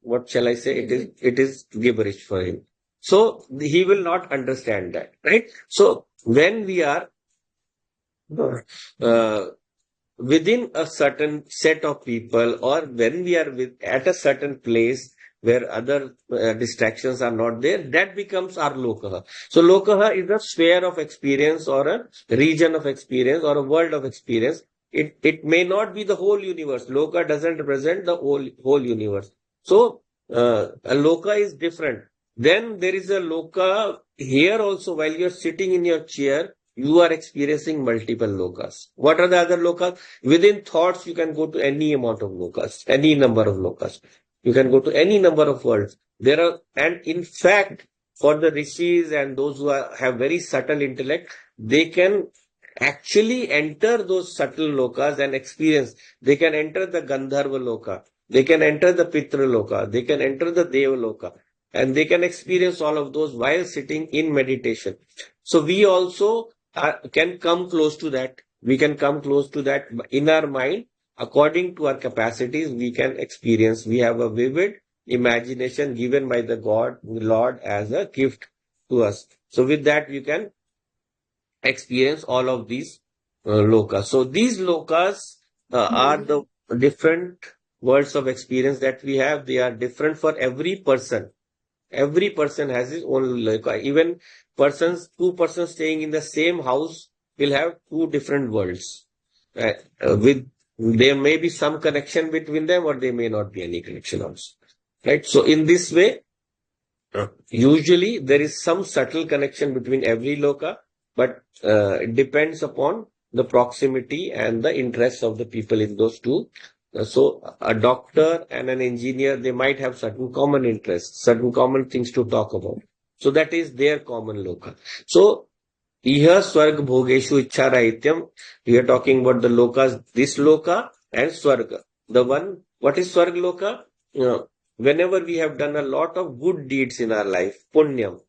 what shall I say? It is gibberish for him. So he will not understand that, right? So when we are uh, within a certain set of people, or when we are at a certain place where other distractions are not there, that becomes our lokaha. So lokaha is a sphere of experience or a region of experience or a world of experience. It may not be the whole universe. Loka doesn't represent the whole universe. So a loka is different. Then there is a loka here also. While you're sitting in your chair, you are experiencing multiple lokas. What are the other lokas? Within thoughts, you can go to any amount of lokas, any number of lokas. You can go to any number of worlds. And in fact, for the rishis and those who have very subtle intellect, they can actually enter those subtle lokas and experience. They can enter the Gandharva loka. They can enter the Pitra loka. They can enter the Deva loka. And they can experience all of those while sitting in meditation. So we also can come close to that. We can come close to that in our mind. According to our capacities, we can experience. We have a vivid imagination given by the Lord as a gift to us. So with that, we can experience all of these lokas. So these lokas are the different worlds of experience that we have. They are different for every person. Every person has his own loka. Even two persons staying in the same house will have two different worlds. With there may be some connection between them, or there may not be any connection also. Right. So in this way, usually there is some subtle connection between every loka, but it depends upon the proximity and the interests of the people in those two. So a doctor and an engineer, they might have certain common interests, certain common things to talk about. So that is their common loka. So Iha Swarga Bhogeshu Ichharahityam. We are talking about the lokas, this loka and Swarga. The one, what is Swarga loka? Whenever we have done a lot of good deeds in our life, punyam,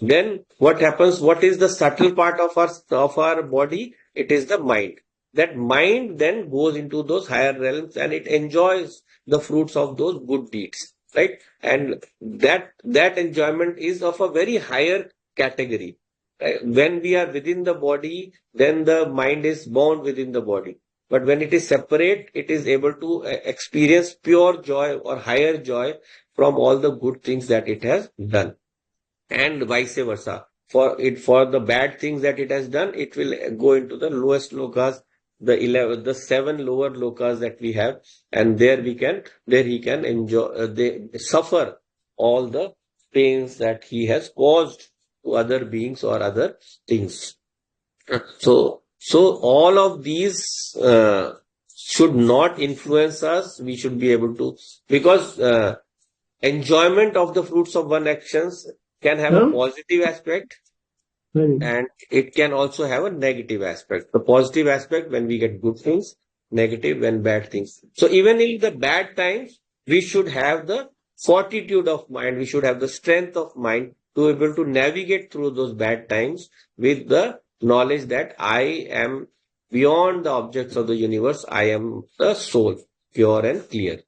then what happens? What is the subtle part of our body? It is the mind. That mind then goes into those higher realms and it enjoys the fruits of those good deeds, right? And that enjoyment is of a very higher category. Right? When we are within the body, then the mind is bound within the body. But when it is separate, it is able to experience pure joy or higher joy from all the good things that it has done, and vice versa. For the bad things that it has done, it will go into the lowest lokas, the 7 lower lokas that we have, and there he can enjoy, they suffer all the pains that he has caused to other beings or other things. So all of these should not influence us. We should be able to, because enjoyment of the fruits of one actions can have a positive aspect and it can also have a negative aspect. The positive aspect when we get good things, negative when bad things. So even in the bad times, we should have the fortitude of mind. We should have the strength of mind to be able to navigate through those bad times with the knowledge that I am beyond the objects of the universe. I am the soul, pure and clear.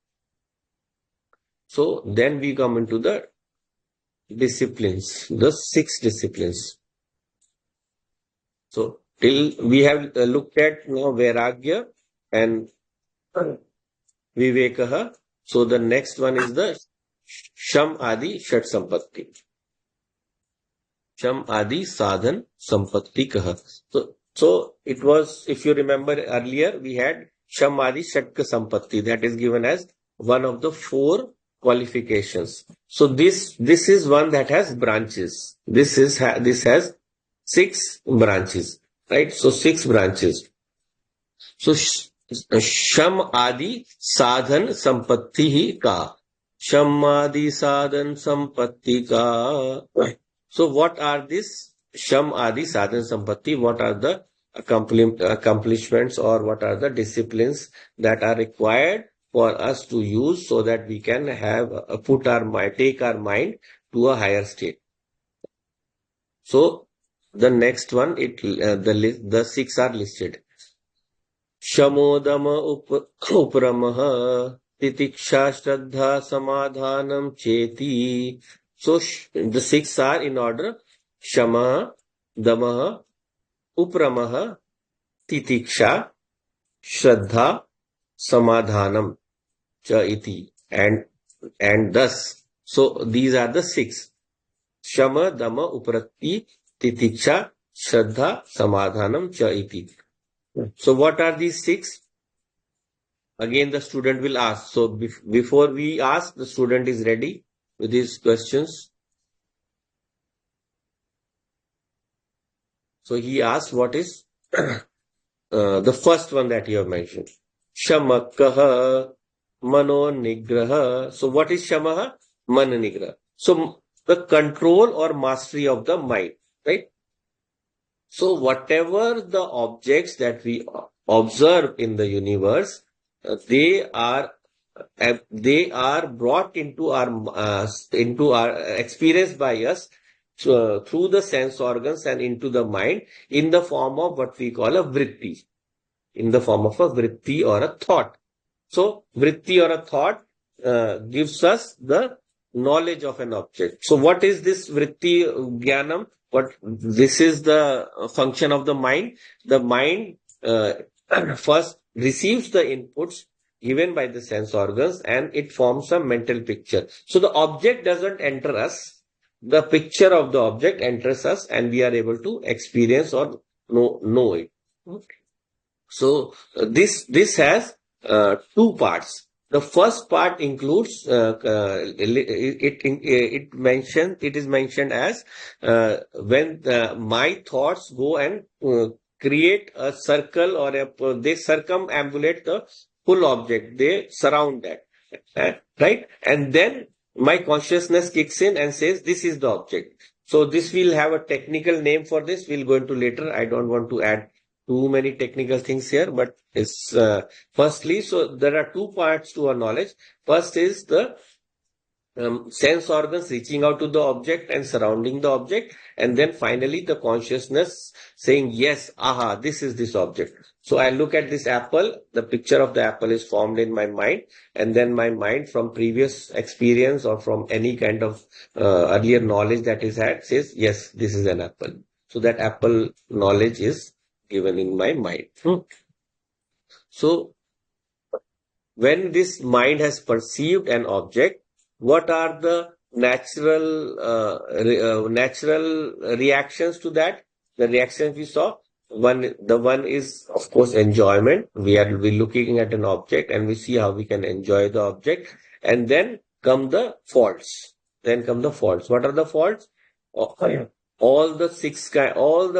So then we come into the disciplines, the 6 disciplines. So till we have looked at now Vairagya and Vivekaha. So the next one is the Sham Adi Shat Sampatti. Sham Adi Sadhan Sampatti Kaha. So it was, if you remember earlier, we had Sham Adi Shatka Sampatti, that is given as one of the 4 qualifications. So this is one that has branches. This has 6 branches, right? So 6 branches. So Sham Adi Sadhan Sampatti hi ka. Sham Adi Sadhan Sampatti ka. So what are this Sham Adi Sadhan Sampatti? What are the accomplishments or what are the disciplines that are required for us to use so that we can have take our mind to a higher state? So the next one, the 6 are listed. Shamodama upramah titiksha shraddha samadhanam cheti. So the 6 are in order: Shama, Dama, Upramaha, Titiksha, Shraddha, Samadhanam, Cha iti, and thus. So these are the 6: Shama, Dama, Uprati, Titiksha, Shraddha, Samadhanam, Cha iti. So what are these 6? Again, the student will ask. So before we ask, the student is ready with these questions. So he asks, what is the first one that you have mentioned? Shamakaha Mano Nigraha. So what is Shamaha? Mano Nigraha. So the control or mastery of the mind, right? So whatever the objects that we observe in the universe, they are brought into our experience by us through the sense organs and into the mind in the form of what we call a vritti, in the form of a vritti or a thought. So vritti or a thought gives us the knowledge of an object. So what is this vritti jnanam? This is the function of the mind. The mind first receives the inputs given by the sense organs and it forms a mental picture. So the object doesn't enter us. The picture of the object enters us and we are able to experience or know it. Okay. So this has 2 parts. The first part includes it is mentioned as when my thoughts go and create a circle or they circumambulate the full object, they surround that, right? And then my consciousness kicks in and says, this is the object. So this will have a technical name for this. We'll go into later. I don't want to add too many technical things here, but it's firstly, so there are 2 parts to our knowledge. First is the sense organs reaching out to the object and surrounding the object, and then finally the consciousness saying, yes, aha, this is this object. So I look at this apple, the picture of the apple is formed in my mind, and then my mind from previous experience or from any kind of earlier knowledge that is had says, yes, this is an apple. So that apple knowledge is given in my mind. So when this mind has perceived an object, what are the natural reactions to that? The reactions we saw, the one is of course enjoyment. We're looking at an object and we see how we can enjoy the object, and then come the faults. What are the faults? All the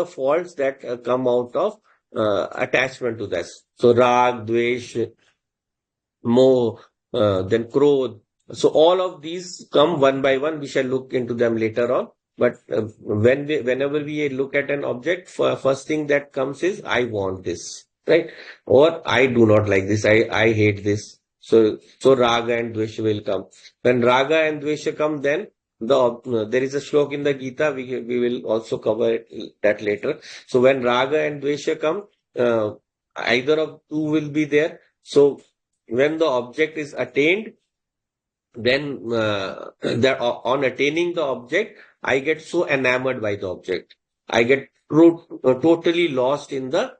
faults that come out of attachment to this. So rag, dvesh, moh, then krodh. So all of these come one by one. We shall look into them later on. But whenever we look at an object, first thing that comes is, I want this, right? Or I do not like this. I hate this. So raga and dvesha will come. When raga and dvesha come, then there is a shloka in the Gita. We will also cover that later. So when raga and dvesha come, uh, either of two will be there. So when the object is attained, then on attaining the object, I get so enamored by the object. I get totally lost in uh,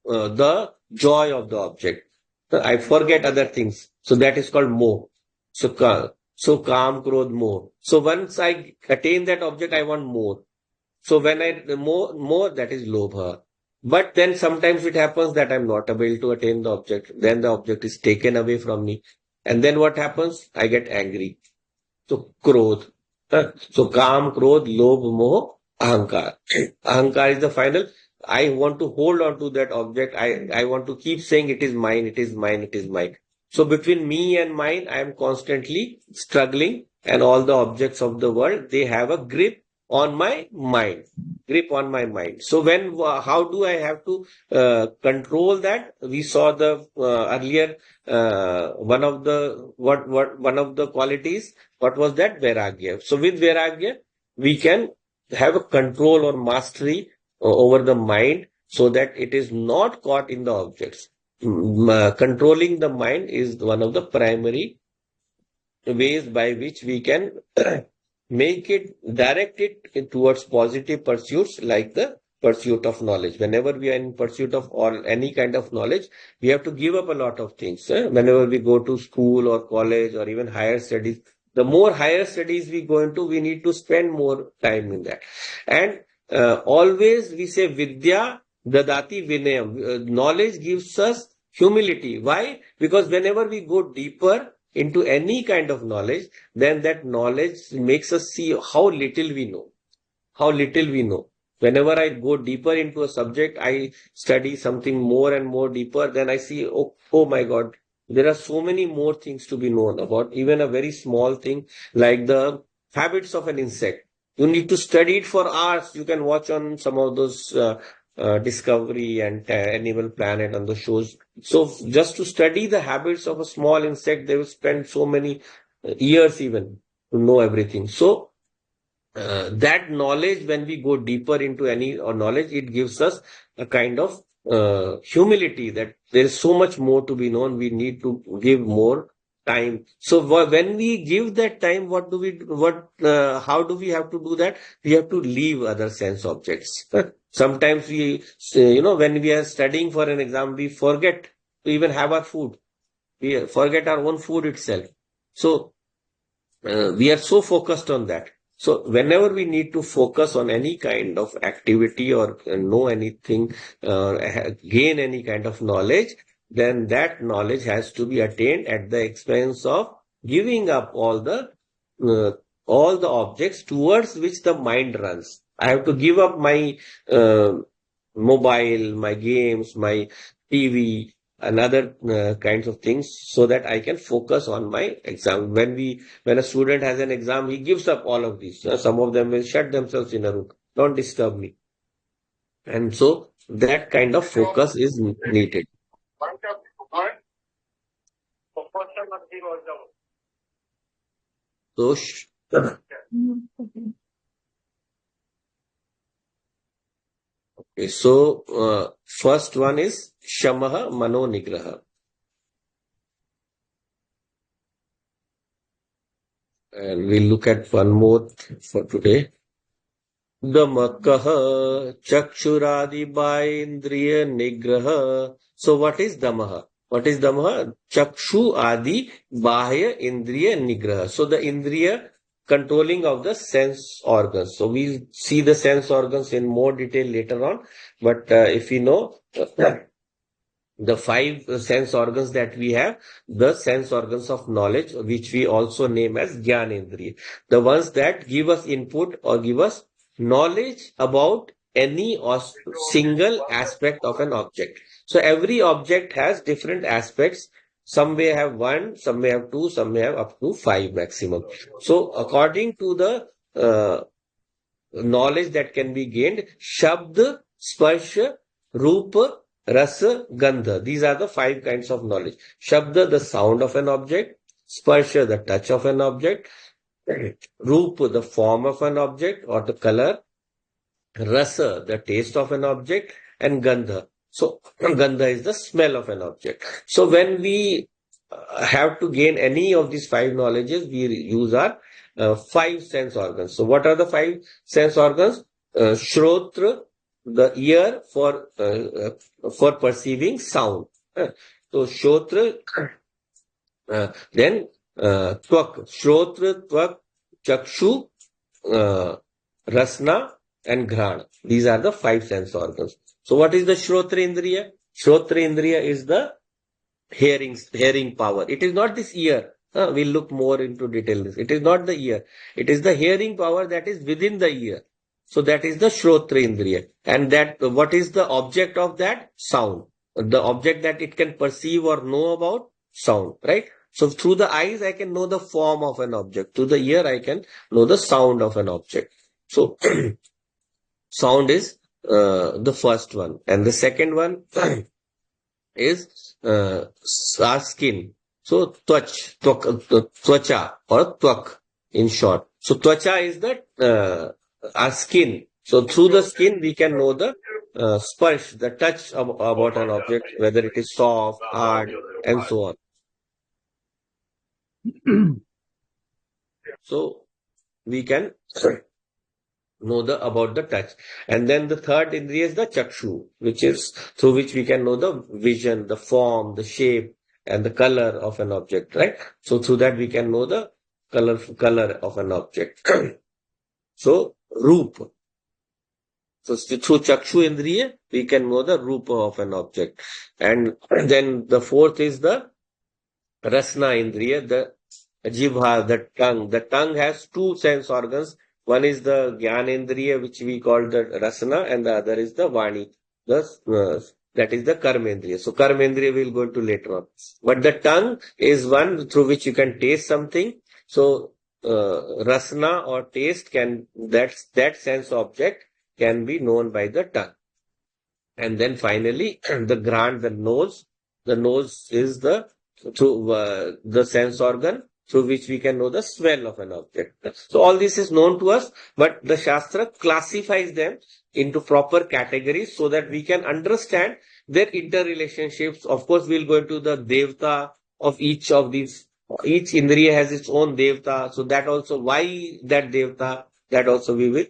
the joy of the object. I forget other things. So that is called moh. So calm, krodh, moh. So once I attain that object, I want more. So when more, that is lobha. But then sometimes it happens that I'm not able to attain the object. Then the object is taken away from me. And then what happens? I get angry. So krodh. So Kam, Krodh, Lobh, Moh, Ahankar. Ahankar is the final. I want to hold on to that object. I want to keep saying it is mine, it is mine, it is mine. So between me and mine, I am constantly struggling, and all the objects of the world, they have a grip on my mind. Grip on my mind. So how do I have to control that? We saw the earlier one of the qualities. What was that? Vairagya. So with Vairagya, we can have a control or mastery over the mind so that it is not caught in the objects. Controlling the mind is one of the primary ways by which we can direct it towards positive pursuits like the pursuit of knowledge. Whenever we are in pursuit of any kind of knowledge, we have to give up a lot of things. Whenever we go to school or college or even higher studies, the more higher studies we go into, we need to spend more time in that. And always we say vidya dadati vinayam. Knowledge gives us humility. Why? Because whenever we go deeper into any kind of knowledge, then that knowledge makes us see how little we know. How little we know. Whenever I go deeper into a subject, I study something more and more deeper, then I see, oh my God, there are so many more things to be known about. Even a very small thing like the habits of an insect. You need to study it for hours. You can watch on some of those Discovery and Animal Planet on the shows. So just to study the habits of a small insect, they will spend so many years even to know everything. So that knowledge, when we go deeper into any knowledge, it gives us a kind of humility that there is so much more to be known. We need to give more time. So when we give that time, how do we have to do that? We have to leave other sense objects. Sometimes when we are studying for an exam, we forget to even have our food. We forget our own food itself. So we are so focused on that. So whenever we need to focus on any kind of activity or know anything, gain any kind of knowledge, then that knowledge has to be attained at the expense of giving up uh, all the objects towards which the mind runs. I have to give up my uh, mobile, my games, my TV, and other kinds of things so that I can focus on my exam. When a student has an exam, he gives up all of these. Some of them will shut themselves in a room. Don't disturb me. And so that kind of focus is needed. So, okay, so first one is Shamaha Mano Nigraha. And we'll look at one more for today. Damakaha Chakshuradi Nigraha. So what is Damaha? What is Damaha? Chakshu Adi Bahya Indriya Nigraha. So the Indriya controlling of the sense organs. So we'll see the sense organs in more detail later on. But if you know the five sense organs that we have, the sense organs of knowledge, which we also name as Gyanendriya, the ones that give us input or give us knowledge about any single aspect of an object. So every object has different aspects. Some may have one, some may have two, some may have up to five maximum. So according to the knowledge that can be gained, Shabd, Sparsh, Rupa, Rasa, Gandha. These are the 5 kinds of knowledge. Shabda, the sound of an object. Sparsha, the touch of an object. Rupa, the form of an object or the color. Rasa, the taste of an object. And Gandha. So, Gandha is the smell of an object. So, when we have to gain any of these 5 knowledges, we use our 5 sense organs. So, what are the 5 sense organs? Shrotra, the ear for perceiving sound. So, Shrotra, then Twak, Shrotra, Twak, Chakshu, uh, Rasna, and Ghrana. These are the 5 sense organs. So, what is the Shrotra Indriya? Shrotra Indriya is the hearing power. It is not this ear. We'll look more into detail this. It is not the ear. It is the hearing power that is within the ear. So that is the Shrotra Indriya. And that what is the object of that? Sound. The object that it can perceive or know about? Sound, right? So through the eyes, I can know the form of an object. Through the ear, I can know the sound of an object. So sound is the first one. And the second one is our skin. So twacha or twak in short. So twacha is the our skin. So through the skin we can know the sparsh, the touch about an object, whether it is soft, hard, and so on. So we can know about the touch. And then the third indriya is the chakshu, which is through which we can know the vision, the form, the shape, and the color of an object, right? So through that we can know the color of an object. So roop. So through chakshu indriya, we can know the rupa of an object. And then the fourth is the rasna indriya, the jibha, the tongue. The tongue has 2 sense organs. One is the Gyanendriya, which we call the Rasana, and the other is the Vani, that is the Karmendriya. So Karmendriya we'll go into later on. But the tongue is one through which you can taste something. So Rasana or taste that sense object can be known by the tongue. And then finally, the nose. The nose is the sense organ through which we can know the smell of an object. So all this is known to us, but the Shastra classifies them into proper categories so that we can understand their interrelationships. Of course, we'll go into the Devta of each of these. Each Indriya has its own Devta. So that also, why that Devta, that also we will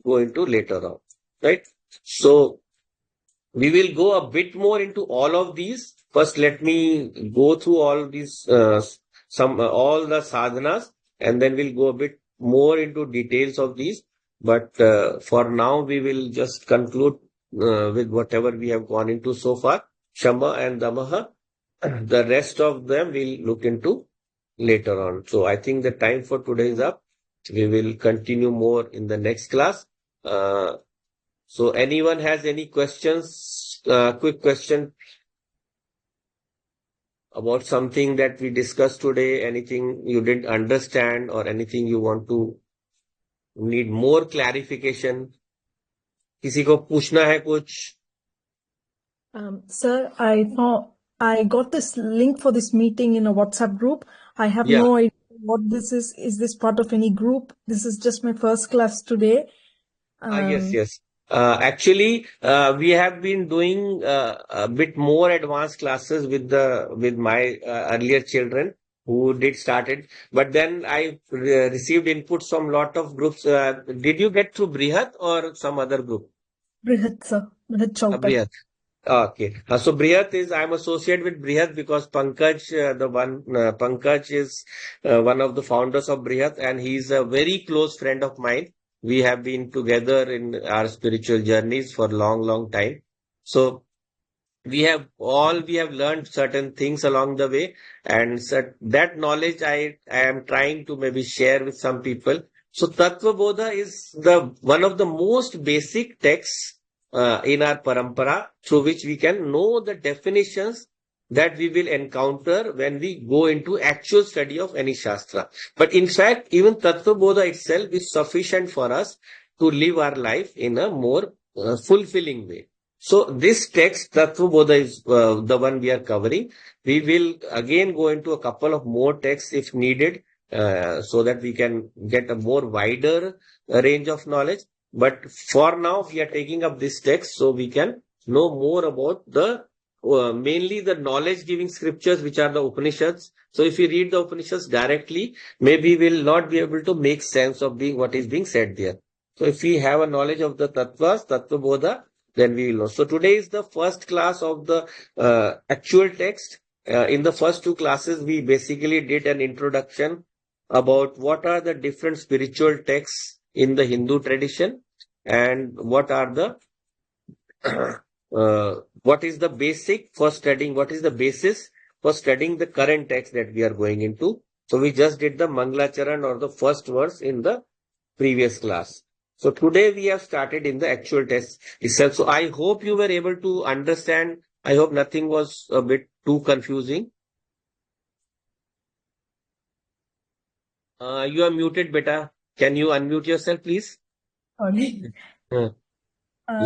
go into later on. Right? So we will go a bit more into all of these. First, let me go through all these all the sadhanas, and then we'll go a bit more into details of these. But for now, we will just conclude with whatever we have gone into so far, Shama and Damaha. The rest of them we'll look into later on. So I think the time for today is up. We will continue more in the next class. So anyone has any questions? Quick question about something that we discussed today, anything you didn't understand or anything you want to need more clarification? किसी को पूछना है कुछ? Sir, I got this link for this meeting in a WhatsApp group. I have Yeah. no idea what this is. Is this part of any group? This is just my first class today. Yes. Actually, we have been doing a bit more advanced classes with my earlier children who did started. But then I received inputs from lot of groups. Did you get through Brihat or some other group? Brihat, sir. Brihat Chowkat. Brihat. Okay. So Brihat I'm associated with Brihat because Pankaj, Pankaj is one of the founders of Brihat, and he's a very close friend of mine. We have been together in our spiritual journeys for long time. So we have learned certain things along the way, and that knowledge I am trying to maybe share with some people. So Tattwabodha is one of the most basic texts in our parampara through which we can know the definitions that we will encounter when we go into actual study of any Shastra. But in fact, even Tattwabodha itself is sufficient for us to live our life in a more fulfilling way. So this text, Tattwabodha, is the one we are covering. We will again go into a couple of more texts if needed, so that we can get a more wider range of knowledge. But for now, we are taking up this text so we can know more about the mainly the knowledge giving scriptures, which are the Upanishads. So if we read the Upanishads directly, maybe we'll not be able to make sense of being what is being said there. So if we have a knowledge of the Tattvas, Tattvabodha, then we will know. So today is the first class of the actual text. In the first two classes, we basically did an introduction about what are the different spiritual texts in the Hindu tradition and what are the what is the basic for studying, what is the basis for studying the current text that we are going into. So we just did the Mangalacharan or the first verse in the previous class. So today we have started in the actual test itself. So I hope you were able to understand. I hope nothing was a bit too confusing. You are muted, beta. Can you unmute yourself, please? Sorry. Uh,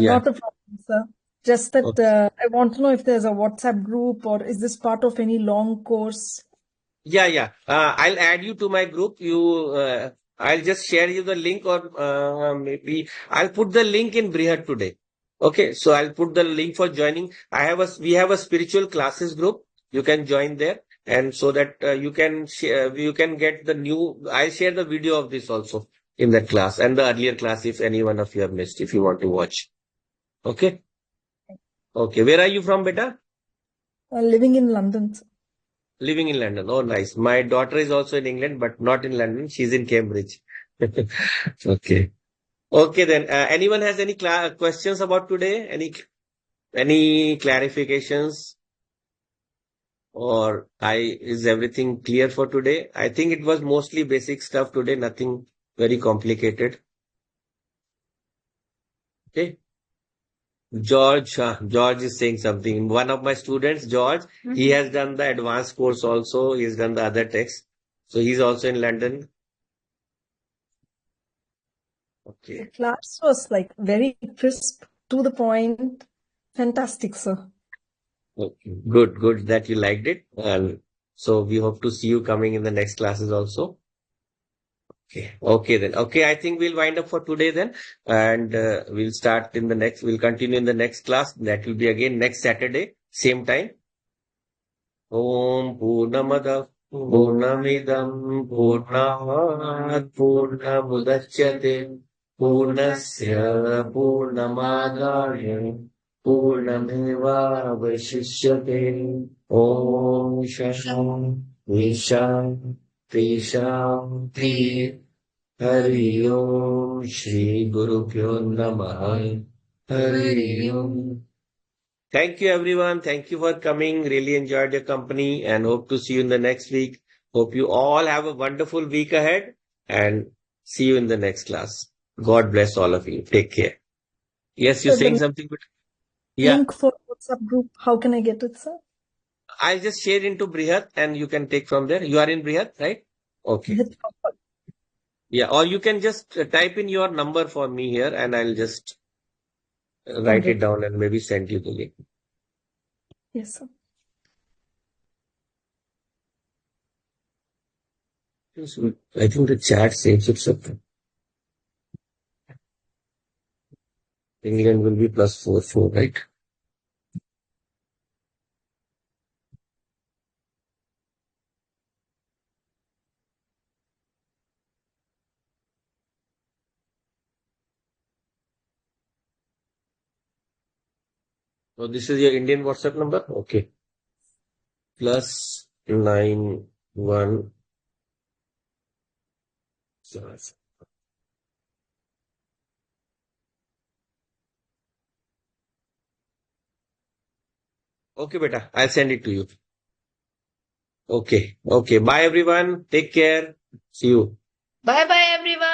yeah. Not a problem, sir. Just that Okay. I want to know if there's a WhatsApp group or is this part of any long course? Yeah, yeah. I'll add you to my group. I'll just share you the link, or maybe I'll put the link in Brihat today. Okay, so I'll put the link for joining. We have a spiritual classes group. You can join there, and so that you can share, you can get the new. I'll share the video of this also in that class and the earlier class if any one of you have missed, if you want to watch. Okay, okay. Where are you from, beta? Living in London, sir. Living in London. Oh, nice. My daughter is also in England, but not in London. She's in Cambridge. Okay. Okay, then. Anyone has any questions about today? Any clarifications? Or is everything clear for today? I think it was mostly basic stuff today, nothing very complicated. Okay. George is saying something. One of my students, George, he has done the advanced course also. He's done the other text. So he's also in London. The Okay. class was like very crisp, to the point. Fantastic, sir. Okay. Good, good that you liked it. And so we hope to see you coming in the next classes also. Okay. Okay then. Okay. I think we'll wind up for today then. And we'll continue in the next class. That will be again next Saturday, same time. Om Purnamada Purnamidam Purnat Purnamudachyate Purnasya Purnamadaya Purnameva Vashishyate Om Shasham Visham Trisham Tri Hari Om Shri Guru Pyo Namaha Hari Om. Thank you, everyone. Thank you for coming. Really enjoyed your company and hope to see you in the next week. Hope you all have a wonderful week ahead and see you in the next class. God bless all of you. Take care. Yes, you're So saying the something? Yeah, link for WhatsApp group, how can I get it, sir? I'll just share into Brihat and you can take from there. You are in Brihat, right? Okay. Hit forward. Yeah, or you can just type in your number for me here and I'll just write it Already. down and maybe send you the link. Yes, sir. I think the chat saves it something. England will be +44, right? So this is your Indian WhatsApp number? Okay. +91. Okay, beta. I'll send it to you. Okay. Okay. Bye, everyone. Take care. See you. Bye bye everyone.